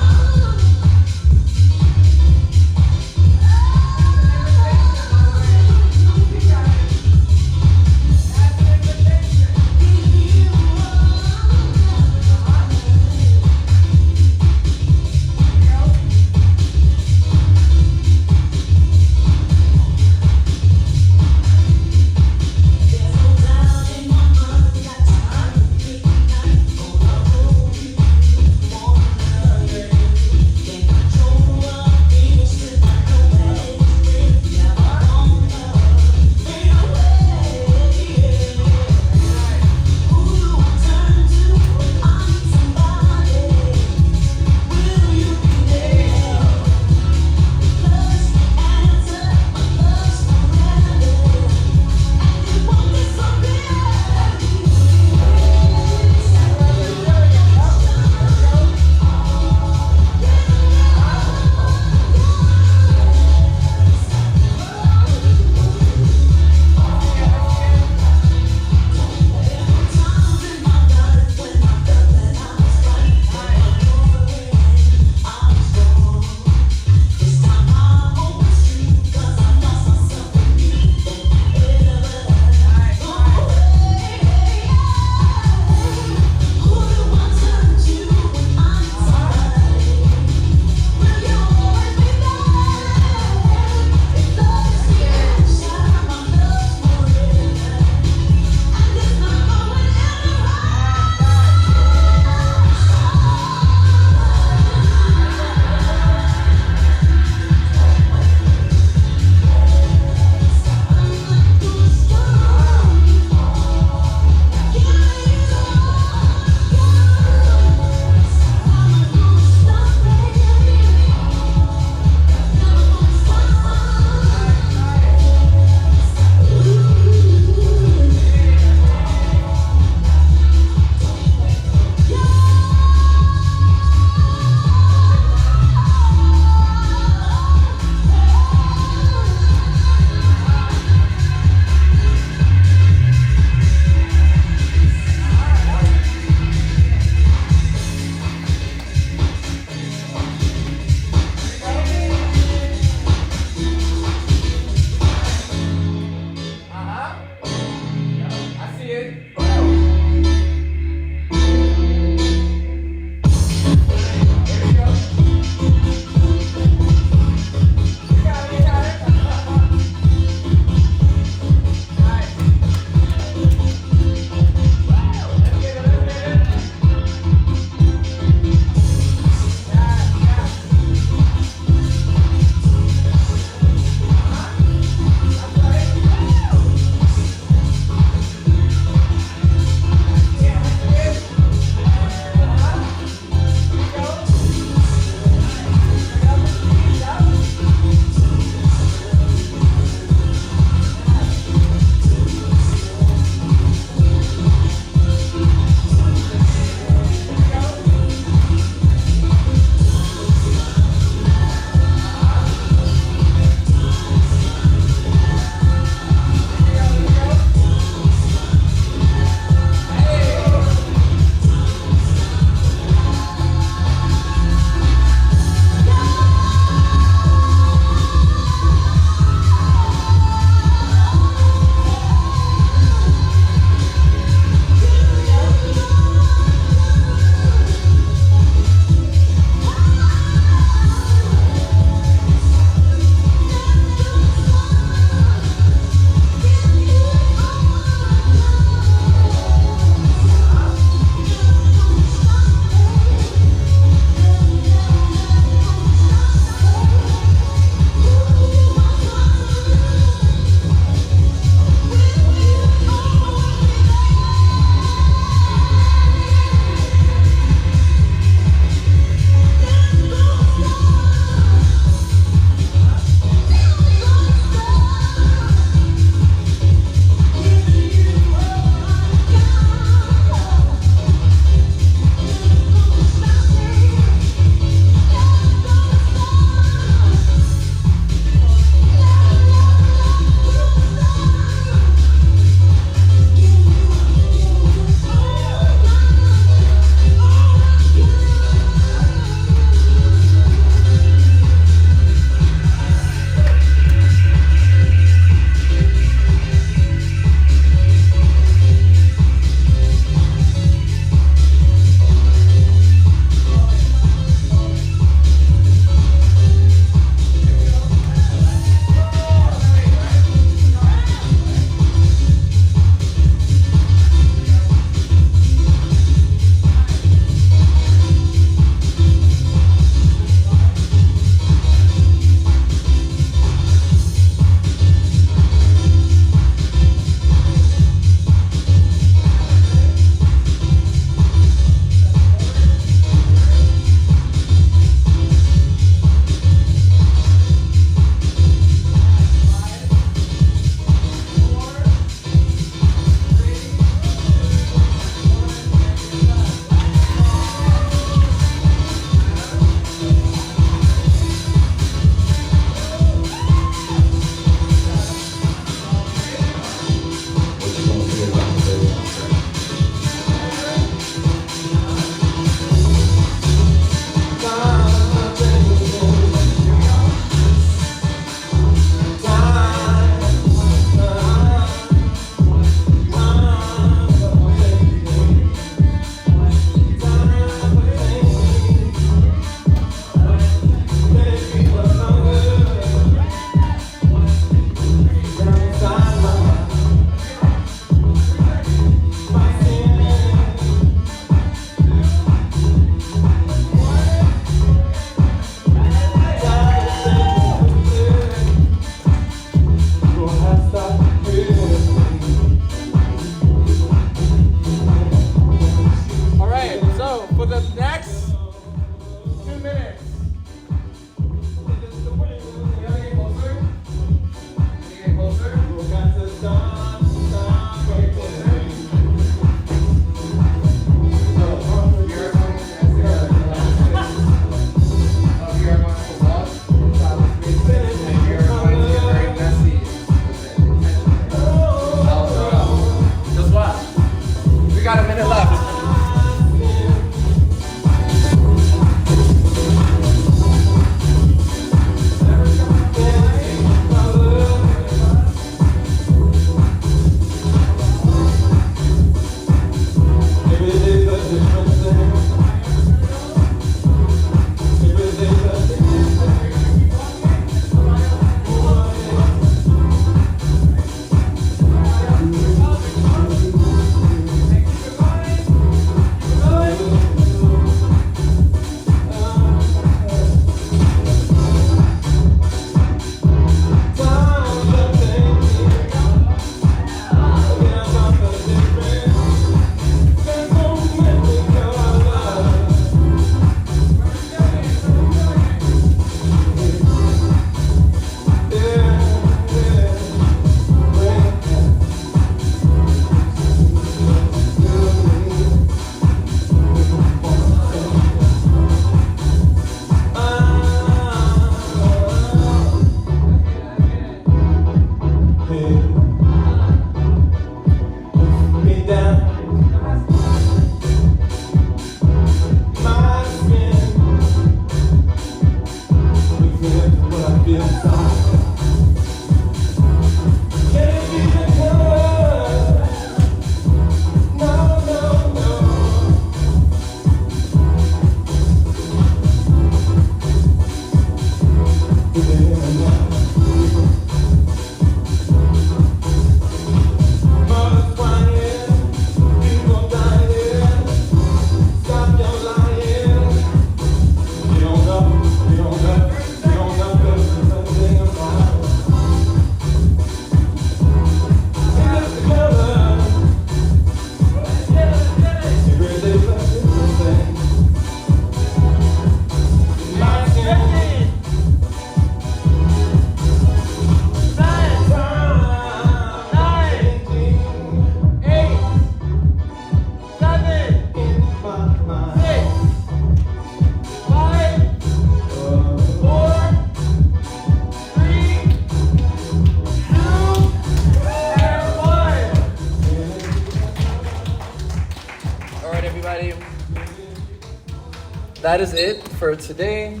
that is it for today.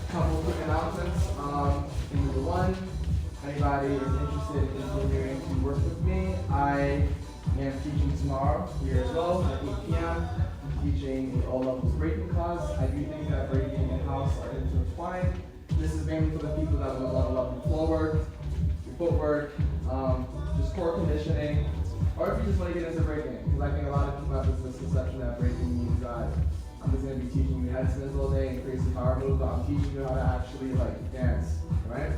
Couple quick announcements. Thing number one, anybody is interested in continuing to work with me, I am teaching tomorrow here as well at 8 p.m. I'm teaching the all levels breaking class. I do think that breaking and house are intertwined. This is mainly for the people that want to level up your floor work, your footwork, just core conditioning, or if you just want to get into breaking. Because I think a lot of people have this misconception that breaking means that I'm just going to be teaching you headspins all day and crazy power moves, but I'm teaching you how to actually like dance, right?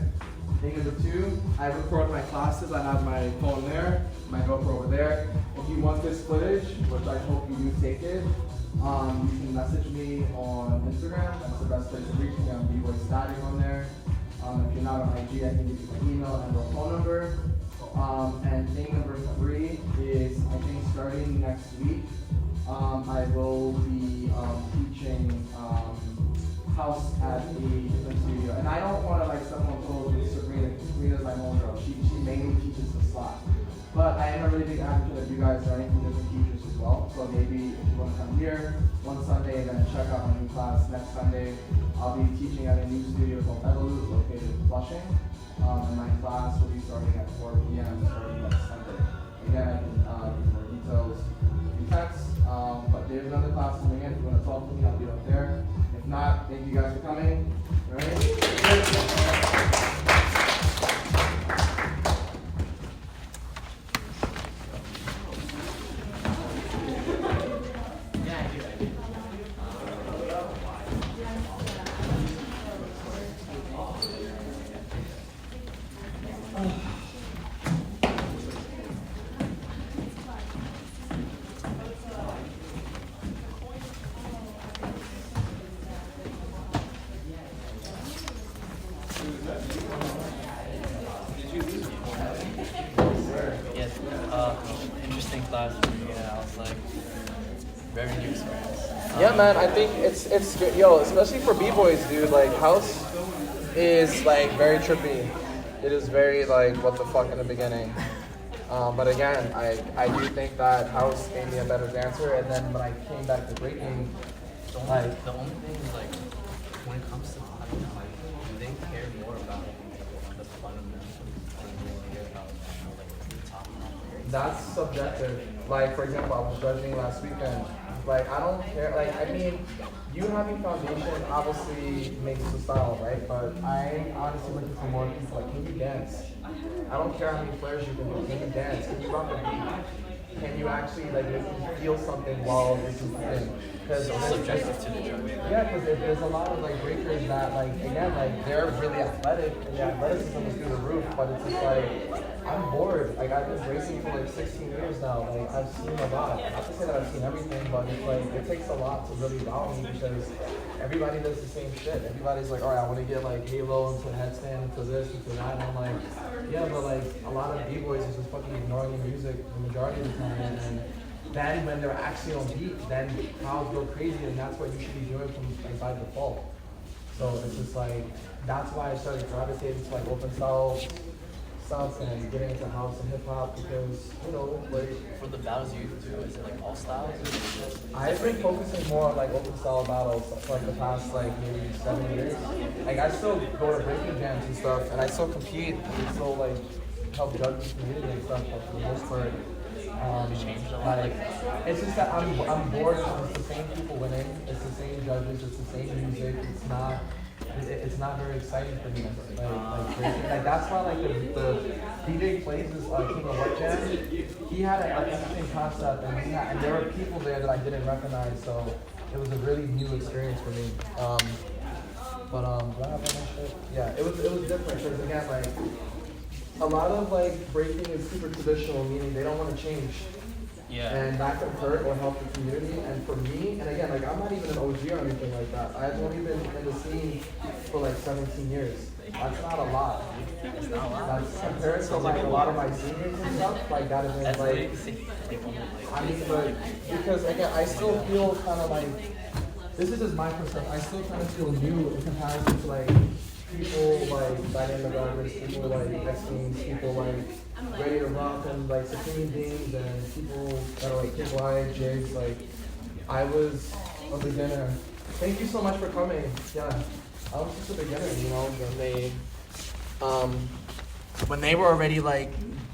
Thing number two, I record my classes. I have my phone there, my GoPro over there. If you want this footage, which I hope you do take it, you can message me on Instagram. That's the best place to reach me. I'm B-Boy Static on there. If you're not on IG, I can give you my email and my phone number. And thing number three is, I think starting next week, I will be teaching house at a different studio. And I don't want to like step on toes with Sabrina. Sabrina's my own girl. She mainly teaches the slot. But I am a really big advocate of you guys learning from different teachers as well. So maybe if you want to come here one Sunday and then check out my new class next Sunday, I'll be teaching at a new studio called Evolute located in Flushing. And my class will be starting at 4 p.m. starting next Sunday. Again, I can give more details in text. But there's another class coming in. If you want to talk to me, I'll be up there. If not, thank you guys for coming. All right? Interesting class for me. Yeah, I was like, very new experience. Yeah, man, I think it's good. Yo, especially for b-boys, dude. Like house is like very trippy. It is very like what the fuck in the beginning. But again, I do think that house made me a better dancer. And then when I came back to breaking, The only thing is like, when it comes to cutting, like, do they care more about the fundamentals or more about like the top line? that's subjective. Like for example, I was judging last weekend. Like I don't care. Like I mean, you having foundation obviously makes the style, right? But I honestly looking for more people. Like, can you dance? I don't care how many flares you can do. Can you dance? Can you rock a beat? Can you actually like make you feel something while you're competing? Because It's subjective to the judge. yeah, because there's a lot of like breakers that like again like they're really athletic and the athleticism is through the roof, but it's just like I'm bored. Like I've been racing for like 16 years now. Like I've seen a lot. Not to say that I've seen everything, but it's like it takes a lot to really wow me because everybody does the same shit. Everybody's like, all right, I want to get like halo into headstand, into this, into that, and I'm like, yeah, but like a lot of b-boys is just fucking ignoring the music the majority of the time, and then when they're actually on beat, then crowds go crazy, and that's what you should be doing from like by default. So it's just like that's why I started gravitating to like open style stuff and getting into house and hip hop because like For the battles you do, is it like all styles? Or is it just I've been focusing more on like open style battles for like the past like maybe 7 years. Like I still go to breaking jams and stuff, and I still compete and still like help judge the community and stuff. But for the most part, like it's just that I'm bored because it's the same people winning, it's the same judges, it's the same music. It's not very exciting for me. Like that's why like the DJ plays this King of What Jam. He had an interesting concept, and there were people there that I didn't recognize, so it was a really new experience for me. Do I have any shit? Yeah, it was different because again like a lot of like breaking is super traditional, meaning they don't want to change. Yeah. And that can hurt or help the community. And for me, and again, like I'm not even an OG or anything like that. I've only been in the scene for like 17 years. That's not a lot. It's not a lot. That's compared to like a lot of my seniors and stuff. Like that has been That's like. like I mean, but because again, I still feel kind of like this is just my perspective. I still kind of feel new in comparison to like people like Dynamic Artists, people like X-Games, people like Ready to Rock and like Supreme Beings and people that are like Kid Wyatt, Jigs, like I was a beginner. Thank you so much for coming. Yeah, I was just a beginner, you know, when they were already like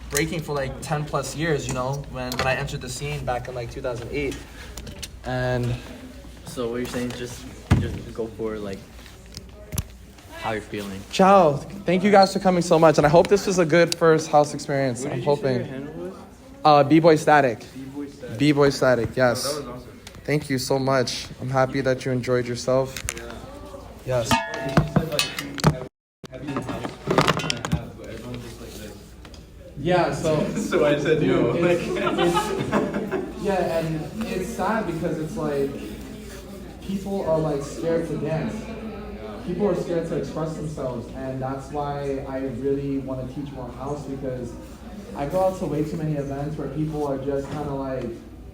breaking for like 10 plus years, you know, when I entered the scene back in like 2008. And So what you're saying, just go for like how you're feeling. ciao. Thank you guys for coming so much. And I hope this was a good first house experience. What I'm did you say your hoping. handle was? B-Boy Static. B-Boy Stat. B-Boy Static, yes. Oh, that was awesome. Thank you so much. I'm happy that you enjoyed yourself. Yeah. Yes. You said like have you in house? I have, but everyone's just like this. Yeah, so So I said, yo, Dude, like. yeah, and it's sad because it's like people are like scared to dance. People are scared to express themselves, and that's why I really want to teach more house, because I go out to way too many events where people are just kind of like,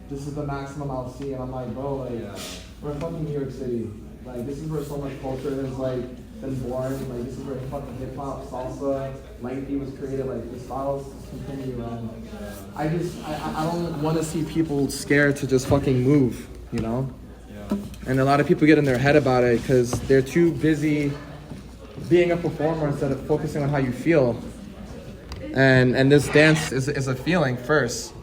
this is the maximum I'll see, and I'm like, bro, like, we're in fucking New York City. Like, this is where so much culture has like been born. Like, this is where fucking hip hop, salsa, lengthy was created. Like, the styles just continue, and I don't want to see people scared to just fucking move, you know. And a lot of people get in their head about it because they're too busy being a performer instead of focusing on how you feel. And this dance is a feeling first.